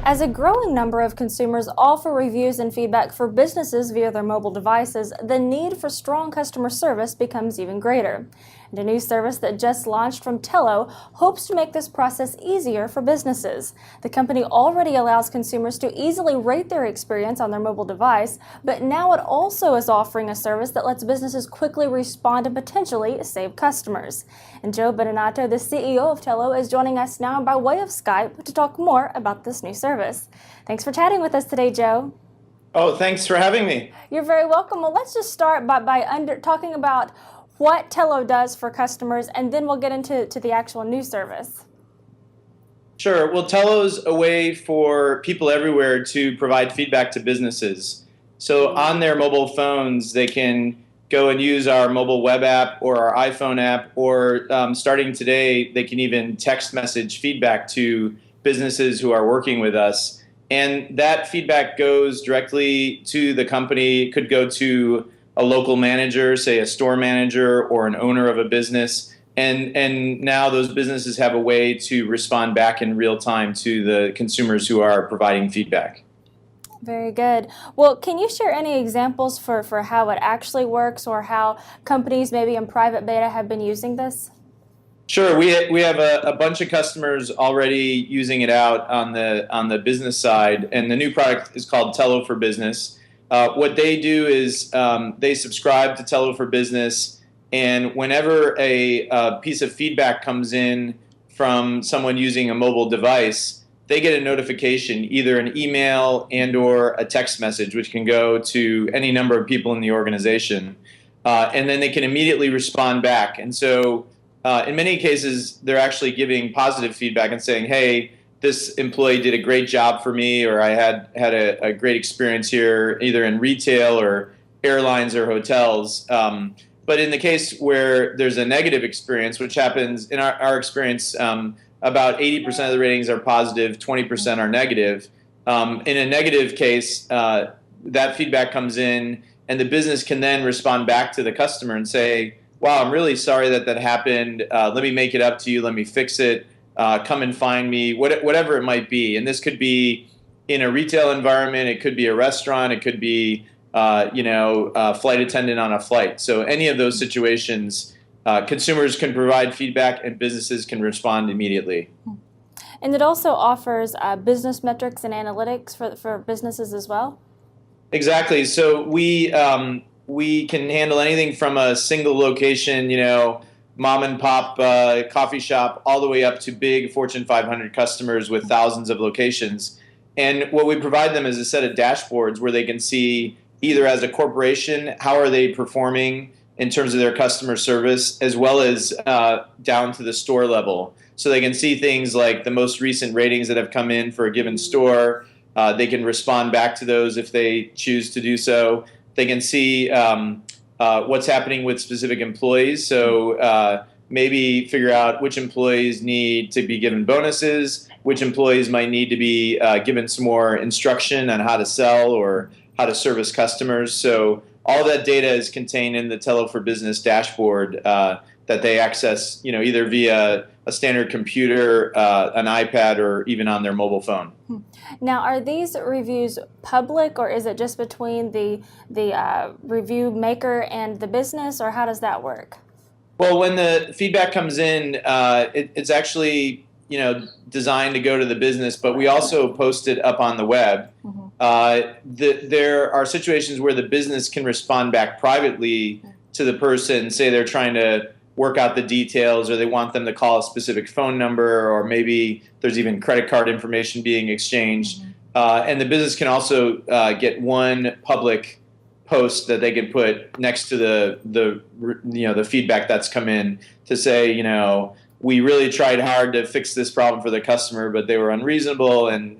As a growing number of consumers offer reviews and feedback for businesses via their mobile devices, the need for strong customer service becomes even greater. And a new service that just launched from Tello hopes to make this process easier for businesses. The company already allows consumers to easily rate their experience on their mobile device, but now it also is offering a service that lets businesses quickly respond and potentially save customers. And Joe Beninato, the CEO of Tello, is joining us now by way of Skype to talk more about this new service. Thanks for chatting with us today, Joe. Oh, thanks for having me. You're very welcome. Well, let's just start by talking about what Tello does for customers, and then we'll get into the actual new service. Sure. Well, Tello's a way for people everywhere to provide feedback to businesses. So on their mobile phones, they can go and use our mobile web app or our iPhone app, or starting today, they can even text message feedback to businesses who are working with us. And that feedback goes directly to the company. It could go to a local manager, say a store manager or an owner of a business. And now those businesses have a way to respond back in real time to the consumers who are providing feedback. Very good. Well, can you share any examples for how it actually works, or how companies maybe in private beta have been using this? Sure. We have a bunch of customers already using it out on the business side, and the new product is called Tello for Business. What they do is they subscribe to Tello for Business, and whenever a piece of feedback comes in from someone using a mobile device, they get a notification, either an email and or a text message, which can go to any number of people in the organization, and then they can immediately respond back. And so in many cases, they're actually giving positive feedback and saying, hey, this employee did a great job for me, or I had a great experience here, either in retail or airlines or hotels. But in the case where there's a negative experience, which happens in our experience, about 80% of the ratings are positive, 20% are negative. In a negative case, that feedback comes in, and the business can then respond back to the customer and say, wow, I'm really sorry that happened. Let me make it up to you. Let me fix it. Come and find me, whatever it might be. And this could be in a retail environment. It could be a restaurant. It could be, a flight attendant on a flight. So any of those situations, consumers can provide feedback and businesses can respond immediately. And it also offers business metrics and analytics for businesses as well? Exactly. So we can handle anything from a single location, mom and pop coffee shop, all the way up to big Fortune 500 customers with thousands of locations. And what we provide them is a set of dashboards where they can see, either as a corporation, how are they performing in terms of their customer service, as well as down to the store level. So they can see things like the most recent ratings that have come in for a given store. They can respond back to those if they choose to do so. They can see what's happening with specific employees. So maybe figure out which employees need to be given bonuses, which employees might need to be given some more instruction on how to sell or how to service customers. So all that data is contained in the Tello for Business dashboard that they access, either via a standard computer, an iPad, or even on their mobile phone. Now, are these reviews public, or is it just between the review maker and the business, or how does that work? Well, when the feedback comes in, it's actually designed to go to the business, but we also post it up on the web. There are situations where the business can respond back privately to the person, say they're trying to work out the details, or they want them to call a specific phone number, or maybe there's even credit card information being exchanged. And the business can also get one public post that they can put next to the feedback that's come in to say, we really tried hard to fix this problem for the customer, but they were unreasonable, and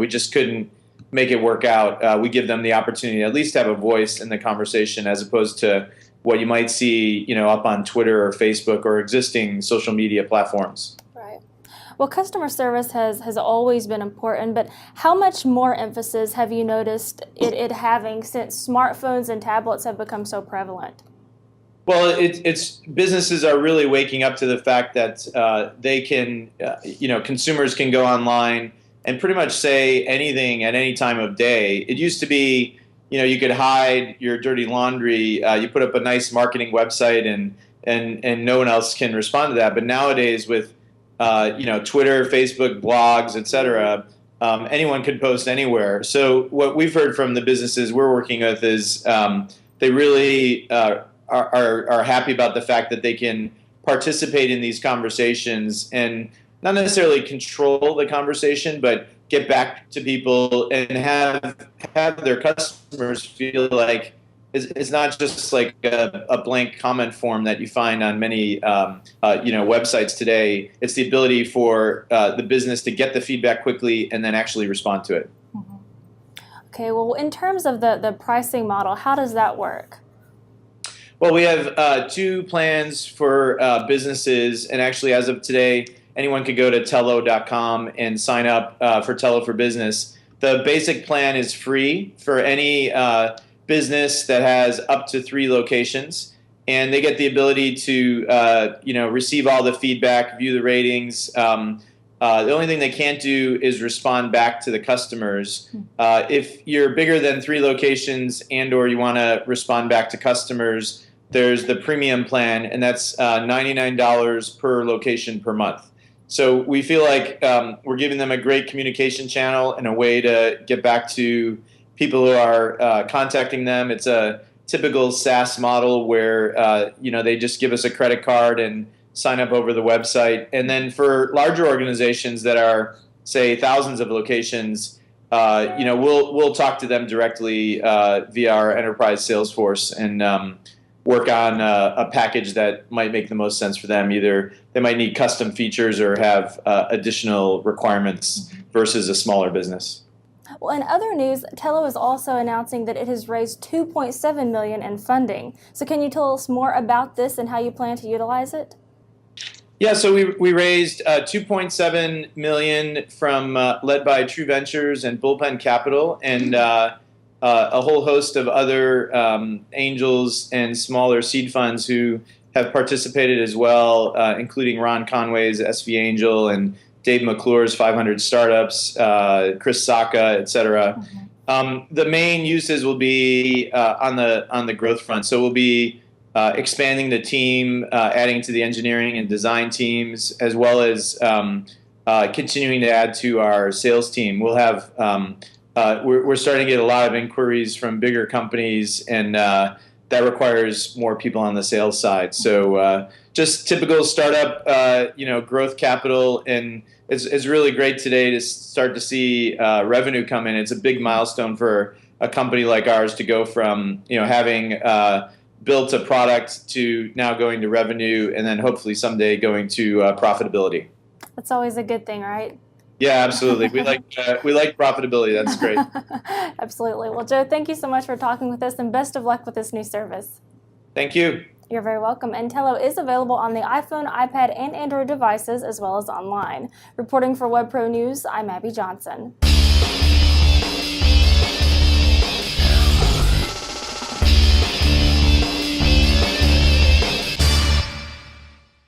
we just couldn't make it work out. We give them the opportunity to at least have a voice in the conversation, as opposed to what you might see, up on Twitter or Facebook or existing social media platforms. Right. Well, customer service has always been important, but how much more emphasis have you noticed it having since smartphones and tablets have become so prevalent? Well, it's businesses are really waking up to the fact that they can, consumers can go online and pretty much say anything at any time of day. It used to be, you could hide your dirty laundry. You put up a nice marketing website, and no one else can respond to that. But nowadays, with Twitter, Facebook, blogs, etc., anyone could post anywhere. So what we've heard from the businesses we're working with is they really are happy about the fact that they can participate in these conversations and not necessarily control the conversation, but get back to people and have their customers feel like it's not just like a blank comment form that you find on many websites today. It's the ability for the business to get the feedback quickly and then actually respond to it. Mm-hmm. Okay, well, in terms of the pricing model, how does that work? Well, we have two plans for businesses, and actually, as of today, anyone could go to Tello.com and sign up for Tello for Business. The basic plan is free for any business that has up to 3 locations, and they get the ability to receive all the feedback, view the ratings. The only thing they can't do is respond back to the customers. If you're bigger than 3 locations and/or you want to respond back to customers, there's the premium plan, and that's $99 per location per month. So we feel like we're giving them a great communication channel and a way to get back to people who are contacting them. It's a typical SaaS model where they just give us a credit card and sign up over the website. And then for larger organizations that are, say, thousands of locations, we'll talk to them directly via our enterprise sales force and work on a package that might make the most sense for them. Either they might need custom features or have additional requirements versus a smaller business. Well, in other news, Tello is also announcing that it has raised $2.7 million in funding. So can you tell us more about this and how you plan to utilize it? Yeah, so we raised $2.7 million from led by True Ventures and Bullpen Capital, and a whole host of other angels and smaller seed funds who have participated as well, including Ron Conway's SV Angel and Dave McClure's 500 Startups, Chris Sacca, et cetera. The main uses will be on the growth front. So we'll be expanding the team, adding to the engineering and design teams, as well as continuing to add to our sales team. We'll have we're starting to get a lot of inquiries from bigger companies, and that requires more people on the sales side. So just typical startup, growth capital, and it's really great today to start to see revenue come in. It's a big milestone for a company like ours to go from having built a product to now going to revenue, and then hopefully someday going to profitability. That's always a good thing, right? Yeah, absolutely. We like profitability. That's great. Absolutely. Well, Joe, thank you so much for talking with us, and best of luck with this new service. Thank you. You're very welcome. And Tello is available on the iPhone, iPad, and Android devices, as well as online. Reporting for WebProNews, I'm Abby Johnson.